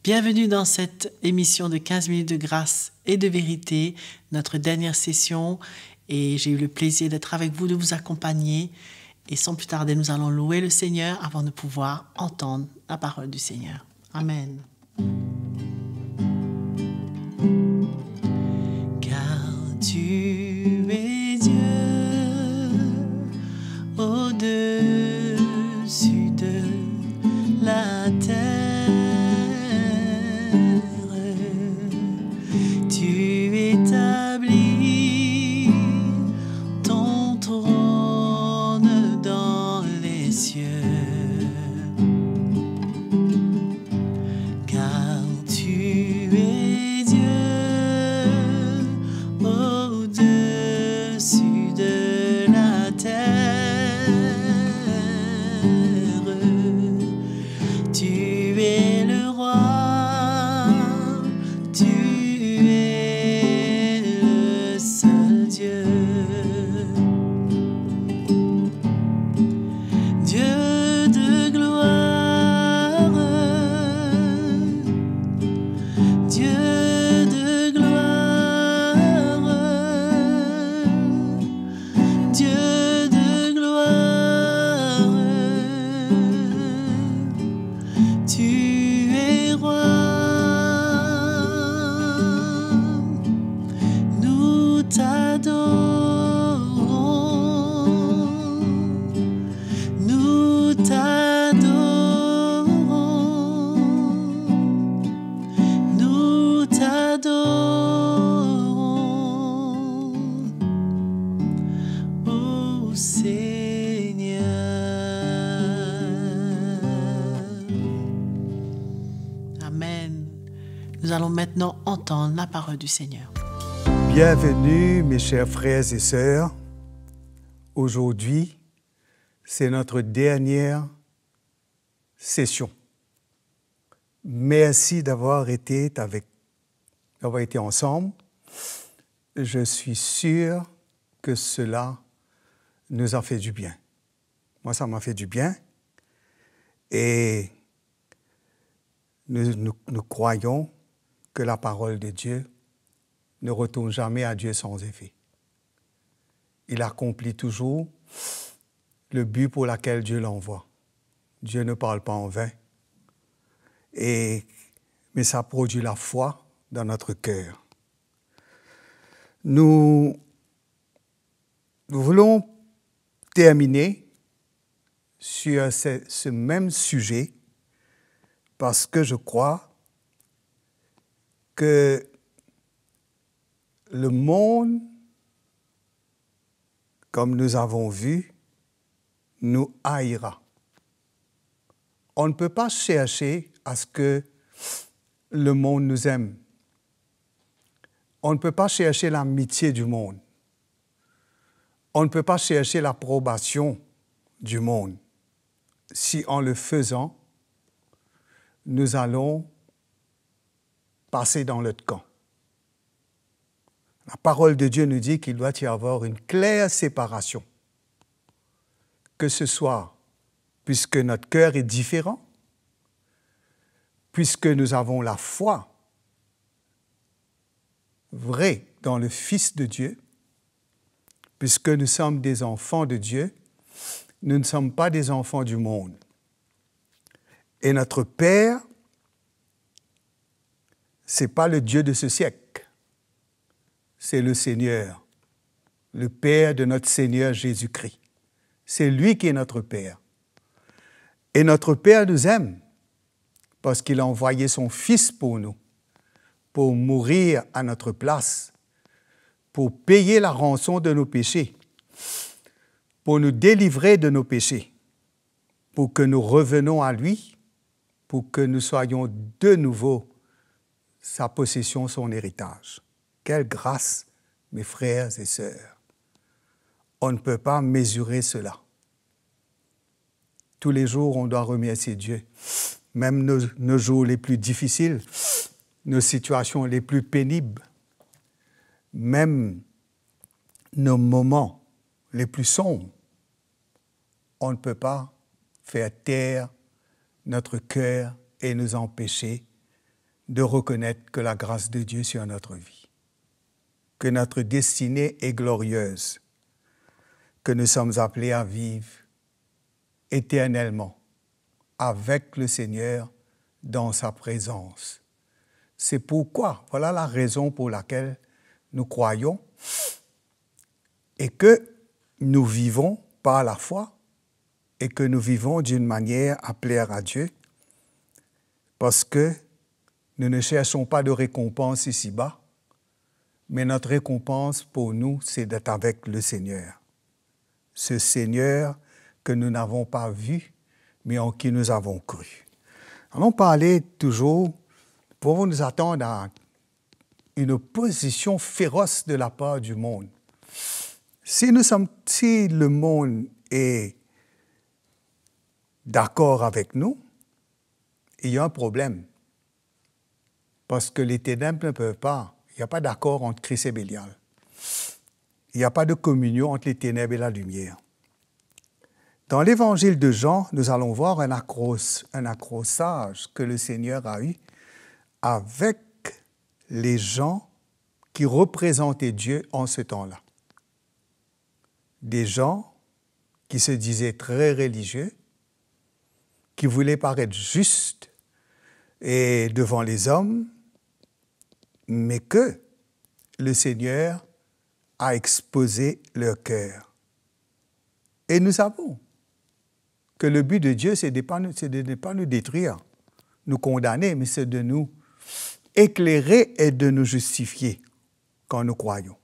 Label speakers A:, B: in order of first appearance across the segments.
A: Bienvenue dans cette émission de 15 minutes de grâce et de vérité, notre dernière session. Et j'ai eu le plaisir d'être avec vous, de vous accompagner. Et sans plus tarder, nous allons louer le Seigneur avant de pouvoir entendre la parole du Seigneur. Amen. Car tu es Dieu au-dessus de la terre. Tu établis ton trône dans les cieux. Car tu es Dieu au-dessus de la terre. Tu es le roi, tu es le seul Dieu. Dieu de gloire, Dieu de gloire, Dieu de gloire, tu es roi. Nous t'adorons, nous t'adorons, nous t'adorons, ô Seigneur. Amen. Nous allons maintenant entendre la parole du Seigneur.
B: Bienvenue mes chers frères et sœurs. Aujourd'hui, c'est notre dernière session. Merci d'avoir été ensemble. Je suis sûr que cela nous a fait du bien. Moi, ça m'a fait du bien. Et nous croyons que la parole de Dieu ne retourne jamais à Dieu sans effet. Il accomplit toujours le but pour lequel Dieu l'envoie. Dieu ne parle pas en vain. Mais ça produit la foi dans notre cœur. Nous voulons terminer sur ce même sujet parce que je crois que le monde, comme nous avons vu, nous haïra. On ne peut pas chercher à ce que le monde nous aime. On ne peut pas chercher l'amitié du monde. On ne peut pas chercher l'approbation du monde. Si en le faisant, nous allons passer dans l'autre camp. La parole de Dieu nous dit qu'il doit y avoir une claire séparation. Que ce soit puisque notre cœur est différent, puisque nous avons la foi vraie dans le Fils de Dieu, puisque nous sommes des enfants de Dieu, nous ne sommes pas des enfants du monde. Et notre Père, ce n'est pas le Dieu de ce siècle, c'est le Seigneur, le Père de notre Seigneur Jésus-Christ. C'est lui qui est notre Père. Et notre Père nous aime parce qu'il a envoyé son Fils pour nous, pour mourir à notre place, pour payer la rançon de nos péchés, pour nous délivrer de nos péchés, pour que nous revenons à lui, pour que nous soyons de nouveau sa possession, son héritage. Quelle grâce, mes frères et sœurs! On ne peut pas mesurer cela. Tous les jours, on doit remercier Dieu. Même nos jours les plus difficiles, nos situations les plus pénibles, même nos moments les plus sombres, on ne peut pas faire taire notre cœur et nous empêcher de reconnaître que la grâce de Dieu sur notre vie, que notre destinée est glorieuse, que nous sommes appelés à vivre éternellement avec le Seigneur dans sa présence. C'est pourquoi, voilà la raison pour laquelle nous croyons et que nous vivons par la foi et que nous vivons d'une manière à plaire à Dieu, parce que nous ne cherchons pas de récompense ici-bas, mais notre récompense pour nous, c'est d'être avec le Seigneur. Ce Seigneur que nous n'avons pas vu, mais en qui nous avons cru. Allons parler toujours, pour nous attendre à une opposition féroce de la part du monde. Si le monde est d'accord avec nous, il y a un problème. Parce que les ténèbres ne peuvent pas. Il n'y a pas d'accord entre Christ et Bélial. Il n'y a pas de communion entre les ténèbres et la lumière. Dans l'évangile de Jean, nous allons voir un accrochage que le Seigneur a eu avec les gens qui représentaient Dieu en ce temps-là. Des gens qui se disaient très religieux, qui voulaient paraître justes et devant les hommes, mais que le Seigneur a exposé leur cœur. Et nous savons que le but de Dieu, c'est de ne pas nous détruire, nous condamner, mais c'est de nous éclairer et de nous justifier quand nous croyons.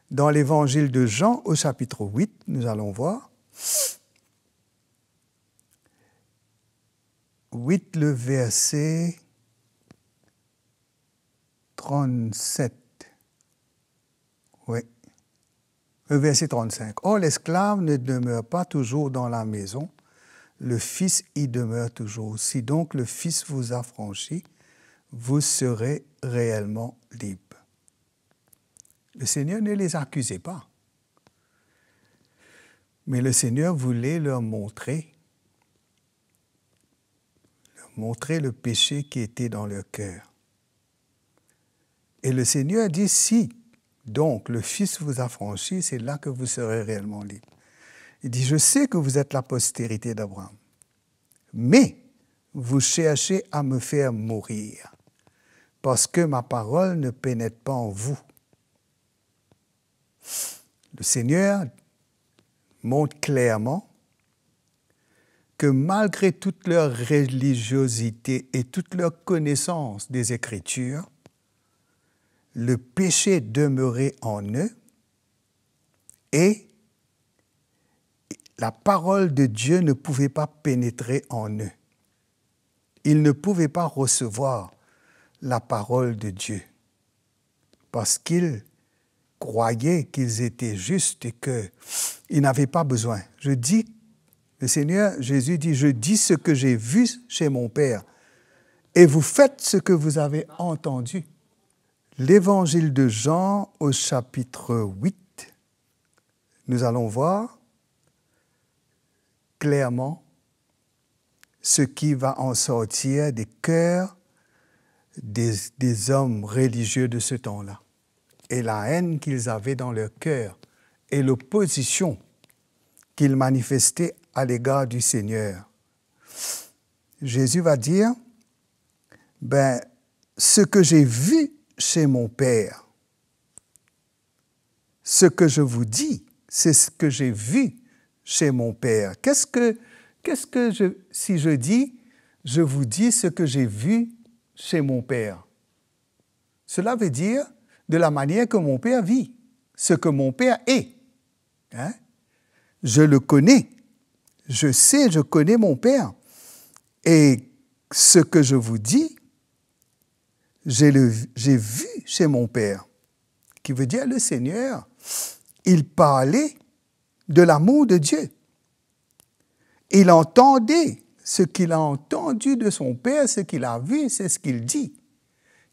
B: Dans l'évangile de Jean, au chapitre 8, nous allons voir 8, le verset 37. Oui. Le verset 35. « Or, l'esclave ne demeure pas toujours dans la maison, le Fils y demeure toujours. Si donc le Fils vous a franchi, vous serez réellement libre. » Le Seigneur ne les accusait pas, mais le Seigneur voulait leur montrer le péché qui était dans leur cœur. Et le Seigneur dit, si donc le Fils vous a franchi, c'est là que vous serez réellement libre. Il dit, je sais que vous êtes la postérité d'Abraham, mais vous cherchez à me faire mourir, parce que ma parole ne pénètre pas en vous. Le Seigneur montre clairement que malgré toute leur religiosité et toute leur connaissance des Écritures, le péché demeurait en eux et la parole de Dieu ne pouvait pas pénétrer en eux. Ils ne pouvaient pas recevoir la parole de Dieu parce qu'ils croyaient qu'ils étaient justes et qu'ils n'avaient pas besoin. Le Seigneur Jésus dit, « Je dis ce que j'ai vu chez mon Père et vous faites ce que vous avez entendu. » L'évangile de Jean au chapitre 8, nous allons voir clairement ce qui va en sortir des cœurs des hommes religieux de ce temps-là et la haine qu'ils avaient dans leur cœur et l'opposition qu'ils manifestaient à l'égard du Seigneur. Jésus va dire, ce que j'ai vu chez mon Père, ce que je vous dis, c'est ce que j'ai vu chez mon Père. Si je dis, je vous dis ce que j'ai vu chez mon Père? Cela veut dire de la manière que mon Père vit, ce que mon Père est. Hein? Je le connais, je connais mon Père. Et ce que je vous dis, j'ai vu chez mon Père, qui veut dire le Seigneur, il parlait de l'amour de Dieu. Il entendait ce qu'il a entendu de son Père, ce qu'il a vu, c'est ce qu'il dit.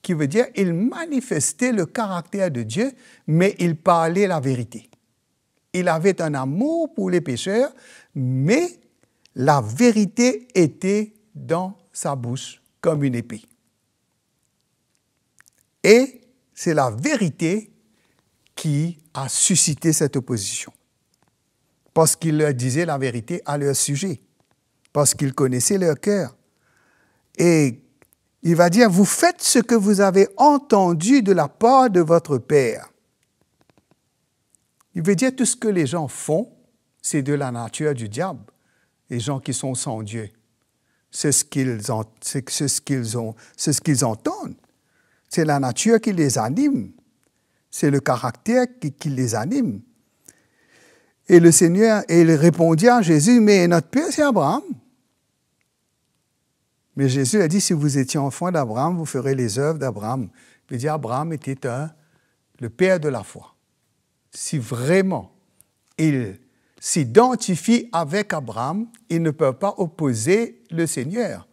B: Qui veut dire, il manifestait le caractère de Dieu, mais il parlait la vérité. Il avait un amour pour les pécheurs, mais la vérité était dans sa bouche comme une épée. Et c'est la vérité qui a suscité cette opposition. Parce qu'il leur disait la vérité à leur sujet. Parce qu'il connaissait leur cœur. Et il va dire, vous faites ce que vous avez entendu de la part de votre Père. Il veut dire tout ce que les gens font, c'est de la nature du diable. Les gens qui sont sans Dieu. C'est ce qu'ils entendent. C'est la nature qui les anime. C'est le caractère qui les anime. Et le Seigneur, il répondit à Jésus, mais notre Père, c'est Abraham. Mais Jésus a dit, si vous étiez enfant d'Abraham, vous ferez les œuvres d'Abraham. Il dit, Abraham était le père de la foi. Si vraiment il s'identifie avec Abraham, ils ne peuvent pas opposer le Seigneur.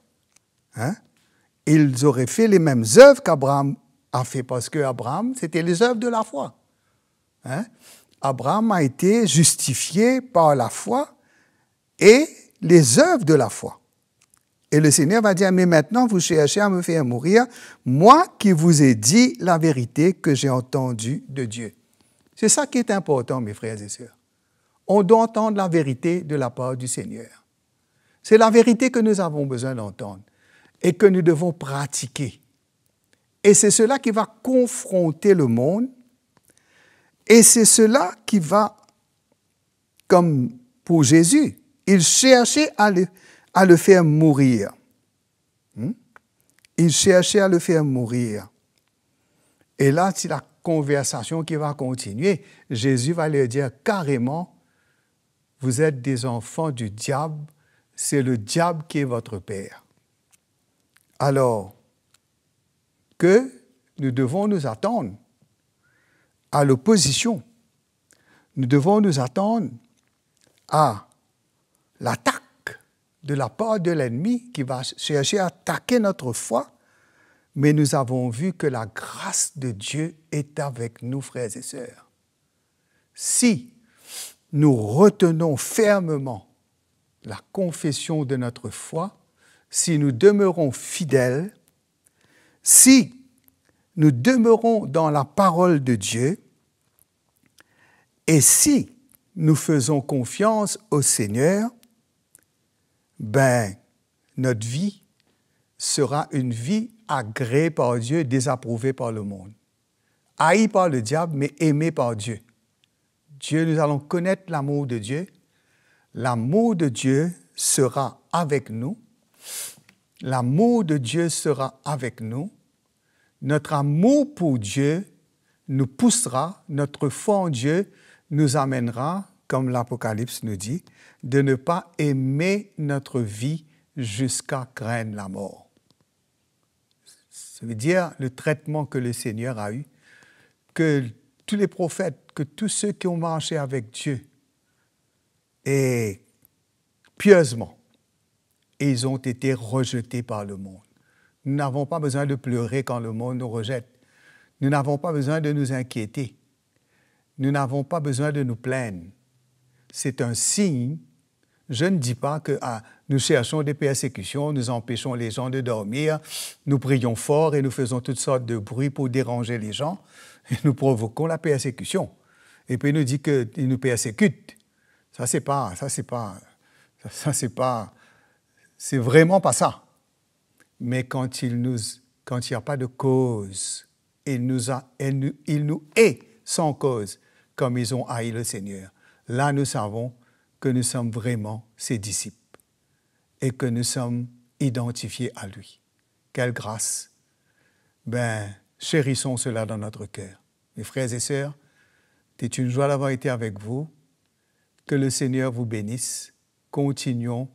B: Hein? Ils auraient fait les mêmes œuvres qu'Abraham a fait, parce qu'Abraham, c'était les œuvres de la foi. Hein? Abraham a été justifié par la foi et les œuvres de la foi. Et le Seigneur va dire, mais maintenant vous cherchez à me faire mourir, moi qui vous ai dit la vérité que j'ai entendue de Dieu. C'est ça qui est important, mes frères et sœurs. On doit entendre la vérité de la part du Seigneur. C'est la vérité que nous avons besoin d'entendre et que nous devons pratiquer. Et c'est cela qui va confronter le monde. Et c'est cela qui va, comme pour Jésus, il cherchait à le faire mourir. Il cherchait à le faire mourir. Et là, c'est la conversation qui va continuer. Jésus va leur dire carrément, vous êtes des enfants du diable, c'est le diable qui est votre père. Alors, que nous devons nous attendre à l'opposition. Nous devons nous attendre à l'attaque de la part de l'ennemi qui va chercher à attaquer notre foi, mais nous avons vu que la grâce de Dieu est avec nous, frères et sœurs. Si nous retenons fermement la confession de notre foi, si nous demeurons fidèles, si nous demeurons dans la parole de Dieu, et si nous faisons confiance au Seigneur, notre vie sera une vie agréée par Dieu, désapprouvée par le monde. Haïe par le diable, mais aimée par Dieu. Dieu, nous allons connaître l'amour de Dieu. L'amour de Dieu sera avec nous. L'amour de Dieu sera avec nous. Notre amour pour Dieu nous poussera, notre foi en Dieu nous amènera, comme l'Apocalypse nous dit, de ne pas aimer notre vie jusqu'à craindre la mort. Ça veut dire le traitement que le Seigneur a eu, que tous les prophètes, que tous ceux qui ont marché avec Dieu, et pieusement, ils ont été rejetés par le monde. Nous n'avons pas besoin de pleurer quand le monde nous rejette. Nous n'avons pas besoin de nous inquiéter. Nous n'avons pas besoin de nous plaindre. C'est un signe. Je ne dis pas que nous cherchons des persécutions, nous empêchons les gens de dormir, nous prions fort et nous faisons toutes sortes de bruits pour déranger les gens, et nous provoquons la persécution. Et puis il nous dit qu'il nous persécute. C'est vraiment pas ça. Mais quand il n'y a pas de cause, il nous hait sans cause, comme ils ont haï le Seigneur. Là, nous savons que nous sommes vraiment ses disciples et que nous sommes identifiés à lui. Quelle grâce! Chérissons cela dans notre cœur. Mes frères et sœurs, c'est une joie d'avoir été avec vous. Que le Seigneur vous bénisse. Continuons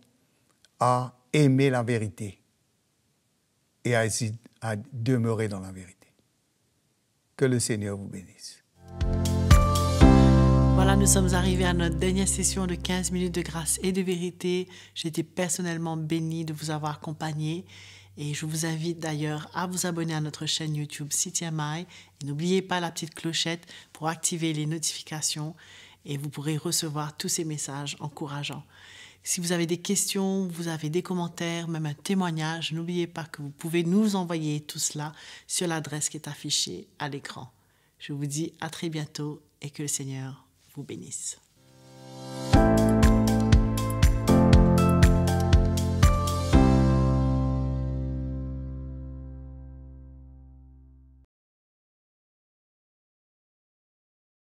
B: à aimer la vérité et à demeurer dans la vérité. Que le Seigneur vous bénisse.
A: Voilà, nous sommes arrivés à notre dernière session de 15 minutes de grâce et de vérité. J'ai été personnellement bénie de vous avoir accompagné et je vous invite d'ailleurs à vous abonner à notre chaîne YouTube CTMI et n'oubliez pas la petite clochette pour activer les notifications et vous pourrez recevoir tous ces messages encourageants. Si vous avez des questions, vous avez des commentaires, même un témoignage, n'oubliez pas que vous pouvez nous envoyer tout cela sur l'adresse qui est affichée à l'écran. Je vous dis à très bientôt et que le Seigneur vous bénisse.